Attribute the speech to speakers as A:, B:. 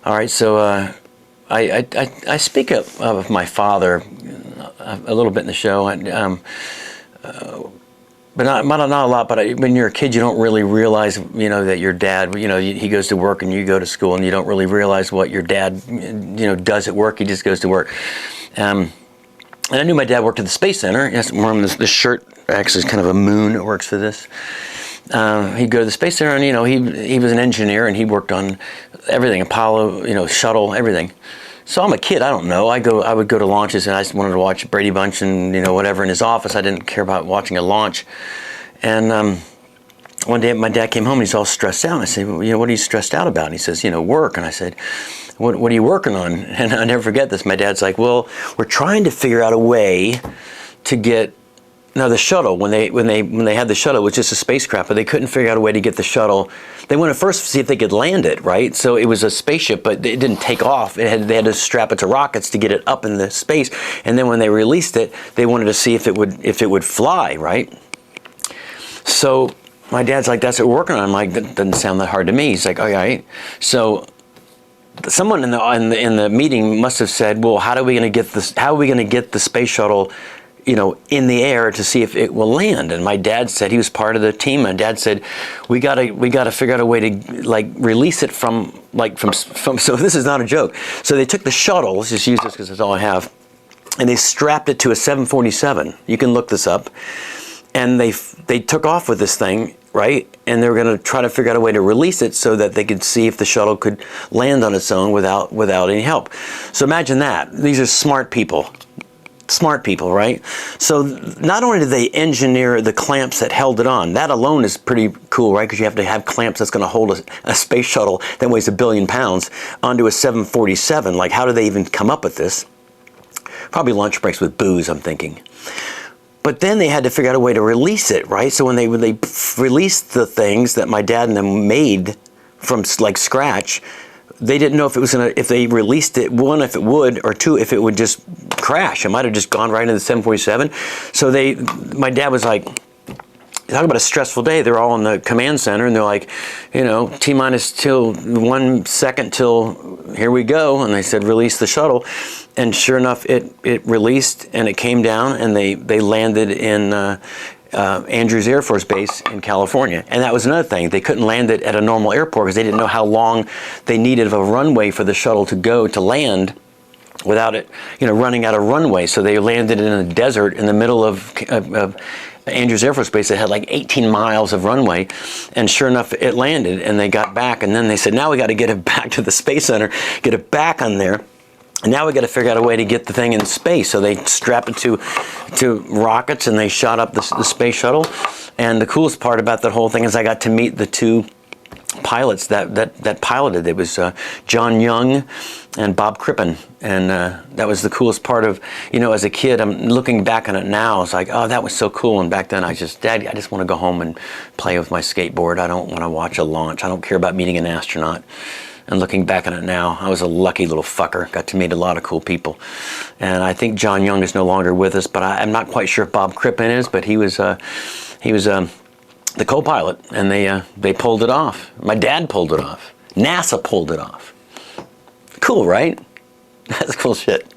A: All right, so I speak of my father a little bit in the show, but not a lot. But when you're a kid, you don't really realize, that your dad, he goes to work and you go to school, and you don't really realize what your dad, does at work. He just goes to work. And I knew my dad worked at the Space Center. Yes, this shirt actually is kind of a moon that works for this. He'd go to the Space Center, and he was an engineer, and he worked on everything, Apollo, shuttle, everything. So I'm a kid, I don't know. I would go to launches, and I just wanted to watch Brady Bunch and whatever in his office. I didn't care about watching a launch. And one day my dad came home, and he's all stressed out. And I said, well, what are you stressed out about? And he says, work. And I said, what are you working on? And I never forget this. My dad's like, well, we're trying to figure out a way to get. Now the shuttle, when they had the shuttle, it was just a spacecraft, but they couldn't figure out a way to get the shuttle. They wanted to first see if they could land it, right? So it was a spaceship, but it didn't take off. They had to strap it to rockets to get it up in the space. And then when they released it, they wanted to see if it would fly, right? So my dad's like, "That's what we're working on." I'm like, "That doesn't sound that hard to me." He's like, "All right." So someone in the meeting must have said, "Well, how are we going to get this? How are we going to get the space shuttle in the air to see if it will land?" And my dad said, he was part of the team. My dad said, we gotta figure out a way to release it from. So this is not a joke. So they took the shuttle. Let's just use this because that's all I have. And they strapped it to a 747. You can look this up. And they took off with this thing, right? And they were going to try to figure out a way to release it so that they could see if the shuttle could land on its own without any help. So imagine that. These are smart people. Smart people, right? So not only did they engineer the clamps that held it on, that alone is pretty cool, right? Because you have to have clamps that's going to hold a space shuttle that weighs 1 billion pounds onto a 747. Like, how do they even come up with this? Probably lunch breaks with booze, I'm thinking. But then they had to figure out a way to release it, right? So when they released the things that my dad and them made from scratch, they didn't know if if they released it, one, if it would, or two, if it would just crash. It might have just gone right into the 747. So my dad was like, talk about a stressful day. They're all in the command center, and they're like, T-minus till 1 second till here we go. And they said, release the shuttle. And sure enough, it released, and it came down, and they landed in Andrews Air Force Base in California. And that was another thing. They couldn't land it at a normal airport because they didn't know how long they needed of a runway for the shuttle to land without it, running out of runway. So they landed in a desert in the middle of Andrews Air Force Base that had like 18 miles of runway, and sure enough, it landed, and they got back, and then they said, now we got to get it back to the Space Center, get it back on there, and now we got to figure out a way to get the thing in space. So they strapped it to rockets, and they shot up the space shuttle. And the coolest part about that whole thing is I got to meet the two pilots that piloted. It was John Young and Bob Crippen, and that was the coolest part of, as a kid. I'm looking back on it now, it's like, oh, that was so cool. And back then, Daddy, I just want to go home and play with my skateboard. I don't want to watch a launch. I don't care about meeting an astronaut. And looking back on it now, I was a lucky little fucker. Got to meet a lot of cool people. And I think John Young is no longer with us, but I'm not quite sure if Bob Crippen is, but he was the co-pilot, and they pulled it off. My dad pulled it off. NASA pulled it off. Cool, right? That's cool shit.